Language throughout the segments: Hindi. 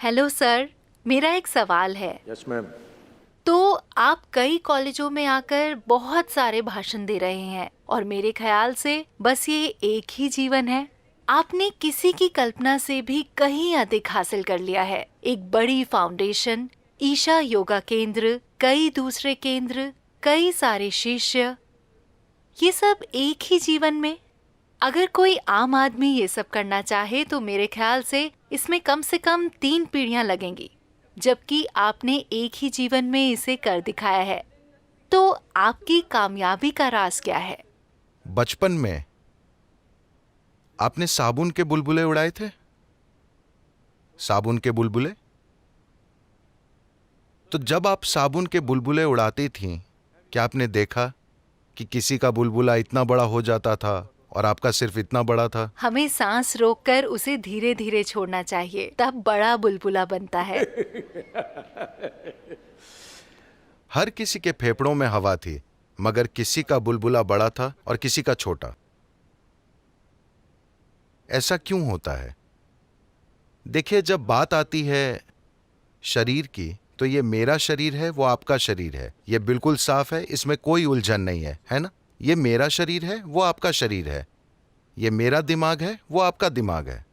हेलो सर, मेरा एक सवाल है। Yes ma'am. तो आप कई कॉलेजों में आकर बहुत सारे भाषण दे रहे हैं और मेरे ख्याल से बस ये एक ही जीवन है। आपने किसी की कल्पना से भी कहीं अधिक हासिल कर लिया है। एक बड़ी फाउंडेशन, ईशा योगा केंद्र, कई दूसरे केंद्र, कई सारे शिष्य, ये सब एक ही जीवन में। अगर कोई आम आदमी ये सब करना चाहे तो मेरे ख्याल से कम 3 पीढ़ियां लगेंगी, जबकि आपने एक ही जीवन में इसे कर दिखाया है। तो आपकी कामयाबी का राज क्या है? बचपन में आपने साबुन के बुलबुले उड़ाए थे? साबुन के बुलबुले? तो जब आप साबुन के बुलबुले उड़ाती थीं, क्या आपने देखा कि किसी का बुलबुला इतना बड़ा हो जाता था और आपका सिर्फ इतना बड़ा था? हमें सांस रोककर उसे धीरे धीरे छोड़ना चाहिए, तब बड़ा बुलबुला बनता है। हर किसी के फेफड़ों में हवा थी, मगर किसी का बुलबुला बड़ा था और किसी का छोटा। ऐसा क्यों होता है? देखिए, जब बात आती है शरीर की, तो ये मेरा शरीर है, वो आपका शरीर है। ये बिल्कुल साफ है, इसमें कोई उलझन नहीं है ना? ये मेरा शरीर है, वो आपका शरीर है। ये मेरा दिमाग है, वो आपका दिमाग है।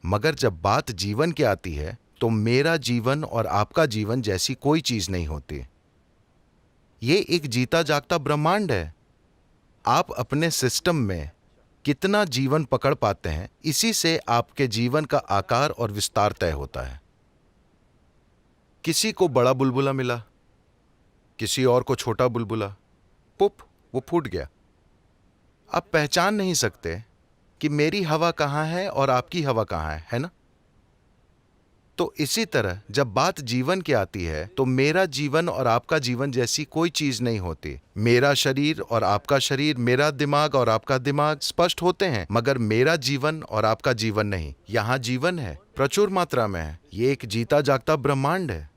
मगर जब बात जीवन की आती है, तो मेरा जीवन और आपका जीवन जैसी कोई चीज नहीं होती। ये एक जीता जागता ब्रह्मांड है। आप अपने सिस्टम में कितना जीवन पकड़ पाते हैं, इसी से आपके जीवन का आकार और विस्तार तय होता है। किसी को बड़ा बुलबुला मिला, किसी और को छोटा बुलबुला, पुप, वो फूट गया। आप पहचान नहीं सकते कि मेरी हवा कहां है और आपकी हवा कहां है ना? तो इसी तरह जब बात जीवन की आती है, तो मेरा जीवन और आपका जीवन जैसी कोई चीज नहीं होती। मेरा शरीर और आपका शरीर, मेरा दिमाग और आपका दिमाग स्पष्ट होते हैं, मगर मेरा जीवन और आपका जीवन नहीं। यहां जीवन है, प्रचुर मात्रा में है। ये एक जीता जागता ब्रह्मांड है।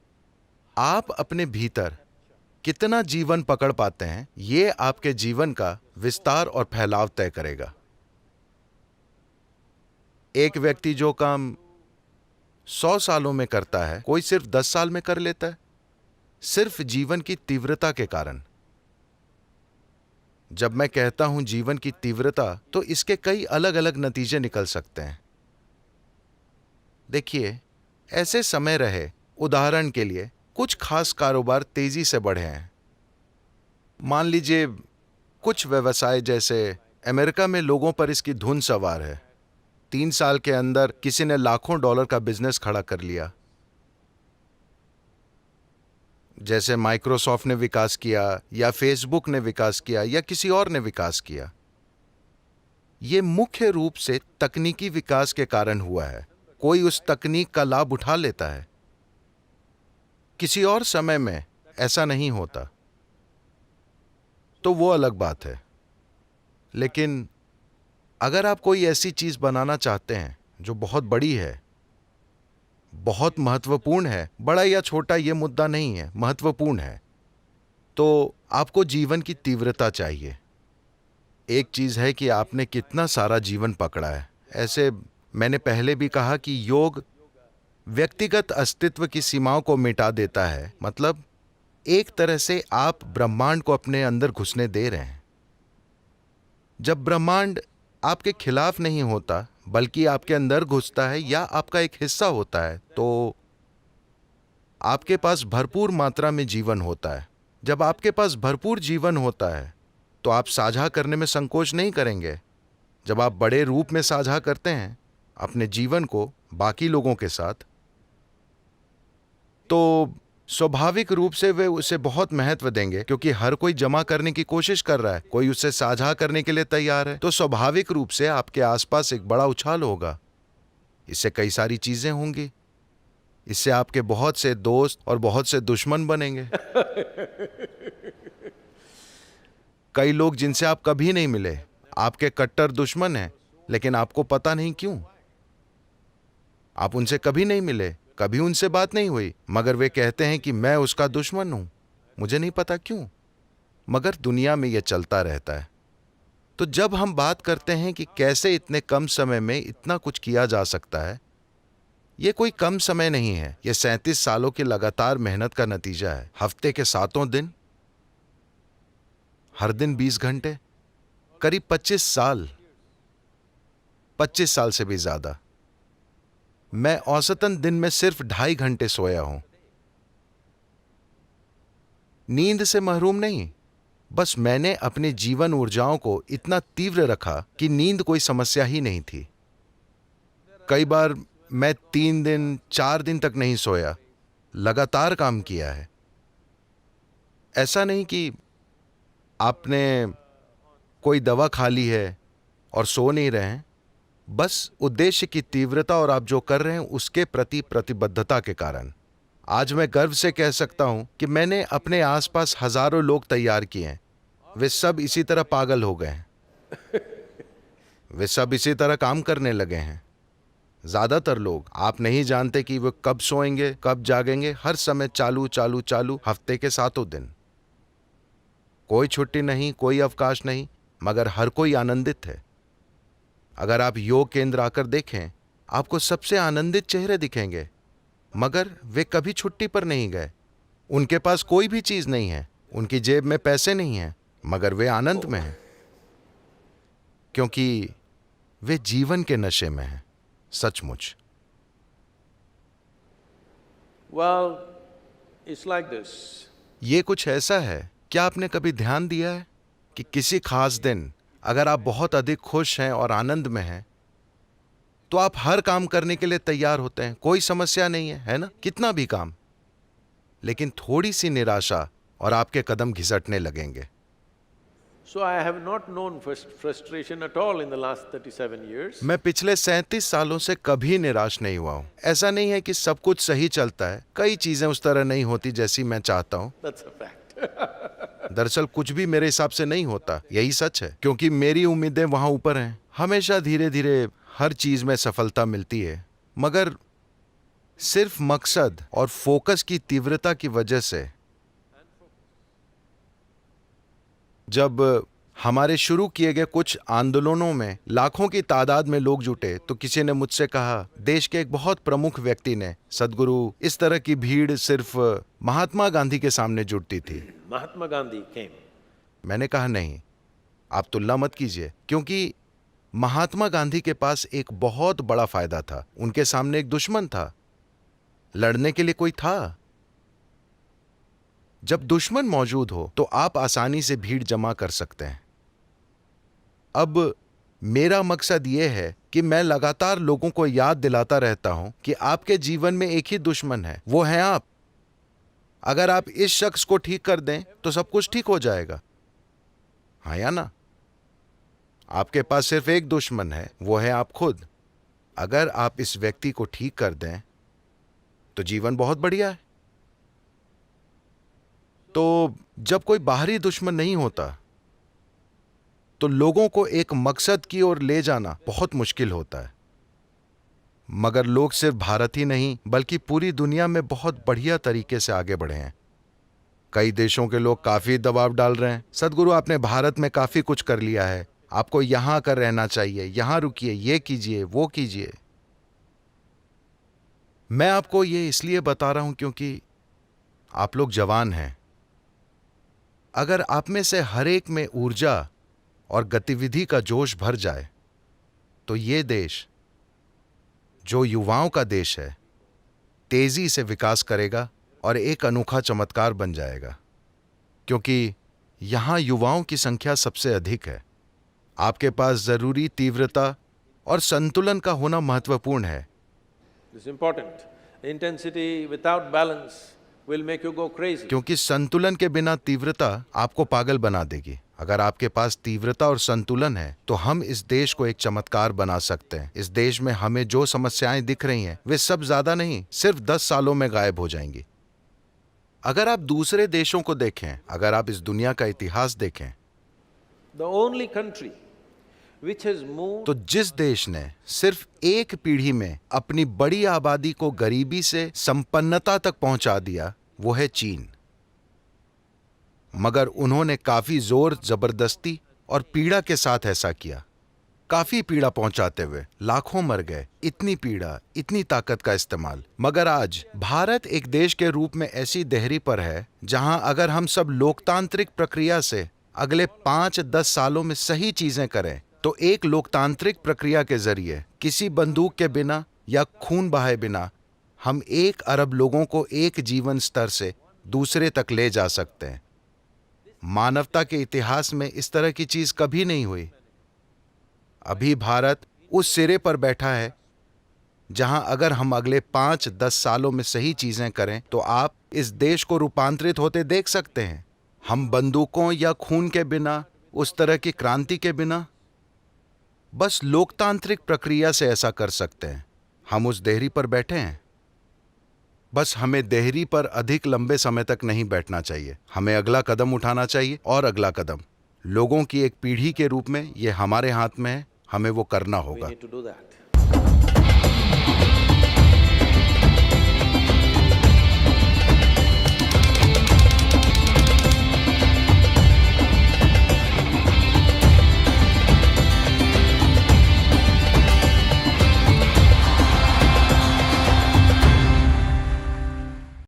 आप अपने भीतर कितना जीवन पकड़ पाते हैं, ये आपके जीवन का विस्तार और फैलाव तय करेगा। एक व्यक्ति जो काम 100 सालों में करता है, कोई सिर्फ 10 साल में कर लेता है, सिर्फ जीवन की तीव्रता के कारण। जब मैं कहता हूं जीवन की तीव्रता, तो इसके कई अलग अलग नतीजे निकल सकते हैं। देखिए, ऐसे समय रहे, उदाहरण के लिए कुछ खास कारोबार तेजी से बढ़े हैं। मान लीजिए कुछ व्यवसाय, जैसे अमेरिका में लोगों पर इसकी धुन सवार है। 3 साल के अंदर किसी ने लाखों डॉलर का बिजनेस खड़ा कर लिया। जैसे माइक्रोसॉफ्ट ने विकास किया, या फेसबुक ने विकास किया, या किसी और ने विकास किया। यह मुख्य रूप से तकनीकी विकास के कारण हुआ है। कोई उस तकनीक का लाभ उठा लेता है। किसी और समय में ऐसा नहीं होता, तो वो अलग बात है। लेकिन अगर आप कोई ऐसी चीज बनाना चाहते हैं जो बहुत बड़ी है, बहुत महत्वपूर्ण है, बड़ा या छोटा ये मुद्दा नहीं है, महत्वपूर्ण है, तो आपको जीवन की तीव्रता चाहिए। एक चीज है कि आपने कितना सारा जीवन पकड़ा है। ऐसे मैंने पहले भी कहा कि योग व्यक्तिगत अस्तित्व की सीमाओं को मिटा देता है। मतलब एक तरह से आप ब्रह्मांड को अपने अंदर घुसने दे रहे हैं। जब ब्रह्मांड आपके खिलाफ नहीं होता, बल्कि आपके अंदर घुसता है या आपका एक हिस्सा होता है, तो आपके पास भरपूर मात्रा में जीवन होता है। जब आपके पास भरपूर जीवन होता है, तो आप साझा करने में संकोच नहीं करेंगे। जब आप बड़े रूप में साझा करते हैं अपने जीवन को बाकी लोगों के साथ, तो स्वाभाविक रूप से वे उसे बहुत महत्व देंगे, क्योंकि हर कोई जमा करने की कोशिश कर रहा है, कोई उसे साझा करने के लिए तैयार है। तो स्वाभाविक रूप से आपके आसपास एक बड़ा उछाल होगा। इससे कई सारी चीजें होंगी। इससे आपके बहुत से दोस्त और बहुत से दुश्मन बनेंगे। कई लोग जिनसे आप कभी नहीं मिले, आपके कट्टर दुश्मन हैं, लेकिन आपको पता नहीं क्यों। आप उनसे कभी नहीं मिले, कभी उनसे बात नहीं हुई, मगर वे कहते हैं कि मैं उसका दुश्मन हूं। मुझे नहीं पता क्यों, मगर दुनिया में यह चलता रहता है। तो जब हम बात करते हैं कि कैसे इतने कम समय में इतना कुछ किया जा सकता है, ये कोई कम समय नहीं है, ये 37 सालों की लगातार मेहनत का नतीजा है। हफ्ते के 7 दिन, हर दिन 20 घंटे, करीब 25 साल, 25 साल से भी ज्यादा। मैं औसतन दिन में सिर्फ 2.5 घंटे सोया हूं। नींद से महरूम नहीं, बस मैंने अपनी जीवन ऊर्जाओं को इतना तीव्र रखा कि नींद कोई समस्या ही नहीं थी। कई बार मैं 3 दिन 4 दिन तक नहीं सोया, लगातार काम किया है। ऐसा नहीं कि आपने कोई दवा खा ली है और सो नहीं रहे हैं, बस उद्देश्य की तीव्रता और आप जो कर रहे हैं उसके प्रति प्रतिबद्धता के कारण। आज मैं गर्व से कह सकता हूं कि मैंने अपने आसपास हजारों लोग तैयार किए हैं। वे सब इसी तरह पागल हो गए हैं। वे सब इसी तरह काम करने लगे हैं। ज्यादातर लोग, आप नहीं जानते कि वे कब सोएंगे, कब जागेंगे, हर समय चालू चालू चालू, हफ्ते के 7 दिन। कोई छुट्टी नहीं, कोई अवकाश नहीं, मगर हर कोई आनंदित है। अगर आप योग केंद्र आकर देखें, आपको सबसे आनंदित चेहरे दिखेंगे, मगर वे कभी छुट्टी पर नहीं गए। उनके पास कोई भी चीज नहीं है, उनकी जेब में पैसे नहीं हैं, मगर वे आनंद में हैं, क्योंकि वे जीवन के नशे में हैं। सचमुच। Well, it's like this. ये कुछ ऐसा है, क्या आपने कभी ध्यान दिया है कि किसी खास दिन अगर आप बहुत अधिक खुश हैं और आनंद में हैं, तो आप हर काम करने के लिए तैयार होते हैं, कोई समस्या नहीं है ना? कितना भी काम। लेकिन थोड़ी सी निराशा और आपके कदम घिसटने लगेंगे। So I have not known frustration at all in the last 37 years. मैं पिछले 37 सालों से कभी निराश नहीं हुआ हूं। ऐसा नहीं है कि सब कुछ सही चलता है, कई चीजें उस तरह नहीं होती जैसी मैं चाहता हूं। That's a fact. दरअसल कुछ भी मेरे हिसाब से नहीं होता, यही सच है, क्योंकि मेरी उम्मीदें वहां ऊपर हैं। हमेशा धीरे धीरे हर चीज में सफलता मिलती है, मगर सिर्फ मकसद और फोकस की तीव्रता की वजह से। जब हमारे शुरू किए गए कुछ आंदोलनों में लाखों की तादाद में लोग जुटे, तो किसी ने मुझसे कहा, देश के एक बहुत प्रमुख व्यक्ति ने, सद्गुरु, इस तरह की भीड़ सिर्फ महात्मा गांधी के सामने जुटती थी। Mahatma Gandhi came. मैंने कहा, नहीं, आप तुलना मत कीजिए, क्योंकि महात्मा गांधी के पास एक बहुत बड़ा फायदा था। उनके सामने एक दुश्मन था, लड़ने के लिए कोई था। जब दुश्मन मौजूद हो तो आप आसानी से भीड़ जमा कर सकते हैं। अब मेरा मकसद यह है कि मैं लगातार लोगों को याद दिलाता रहता हूं कि आपके जीवन में एक ही दुश्मन है, वो है आप। अगर आप इस शख्स को ठीक कर दें तो सब कुछ ठीक हो जाएगा, हाँ या ना? आपके पास सिर्फ एक दुश्मन है, वो है आप खुद। अगर आप इस व्यक्ति को ठीक कर दें तो जीवन बहुत बढ़िया है। तो जब कोई बाहरी दुश्मन नहीं होता तो लोगों को एक मकसद की ओर ले जाना बहुत मुश्किल होता है। मगर लोग सिर्फ भारत ही नहीं बल्कि पूरी दुनिया में बहुत बढ़िया तरीके से आगे बढ़े हैं। कई देशों के लोग काफी दबाव डाल रहे हैं, सद्गुरु आपने भारत में काफी कुछ कर लिया है, आपको यहां आकर रहना चाहिए, यहां रुकिए, ये कीजिए, वो कीजिए। मैं आपको ये इसलिए बता रहा हूं क्योंकि आप लोग जवान हैं। अगर आप में से हर एक में ऊर्जा और गतिविधि का जोश भर जाए तो ये देश, जो युवाओं का देश है, तेजी से विकास करेगा और एक अनोखा चमत्कार बन जाएगा, क्योंकि यहां युवाओं की संख्या सबसे अधिक है। आपके पास जरूरी तीव्रता और संतुलन का होना महत्वपूर्ण है। It's important. Intensity without balance will make you go crazy. क्योंकि संतुलन के बिना तीव्रता आपको पागल बना देगी। अगर आपके पास तीव्रता और संतुलन है तो हम इस देश को एक चमत्कार बना सकते हैं। इस देश में हमें जो समस्याएं दिख रही हैं वे सब ज्यादा नहीं, सिर्फ 10 सालों में गायब हो जाएंगी। अगर आप दूसरे देशों को देखें, अगर आप इस दुनिया का इतिहास देखें, The only country which has moved तो जिस देश ने सिर्फ एक पीढ़ी में अपनी बड़ी आबादी को गरीबी से संपन्नता तक पहुंचा दिया, वो है चीन। मगर उन्होंने काफी जोर जबरदस्ती और पीड़ा के साथ ऐसा किया। काफी पीड़ा पहुंचाते हुए लाखों मर गए। इतनी पीड़ा, इतनी ताकत का इस्तेमाल। मगर आज भारत एक देश के रूप में ऐसी देहरी पर है जहां अगर हम सब लोकतांत्रिक प्रक्रिया से अगले 5-10 सालों में सही चीजें करें तो एक लोकतांत्रिक प्रक्रिया के जरिए किसी बंदूक के बिना या खून बहाए बिना हम 1 अरब लोगों को एक जीवन स्तर से दूसरे तक ले जा सकते हैं। मानवता के इतिहास में इस तरह की चीज कभी नहीं हुई। अभी भारत उस सिरे पर बैठा है जहां अगर हम अगले 5-10 सालों में सही चीजें करें तो आप इस देश को रूपांतरित होते देख सकते हैं। हम बंदूकों या खून के बिना, उस तरह की क्रांति के बिना, बस लोकतांत्रिक प्रक्रिया से ऐसा कर सकते हैं। हम उस देहरी पर बैठे हैं। बस हमें देहरी पर अधिक लंबे समय तक नहीं बैठना चाहिए। हमें अगला कदम उठाना चाहिए और अगला कदम। लोगों की एक पीढ़ी के रूप में ये हमारे हाथ में है, हमें वो करना We होगा। need to do that.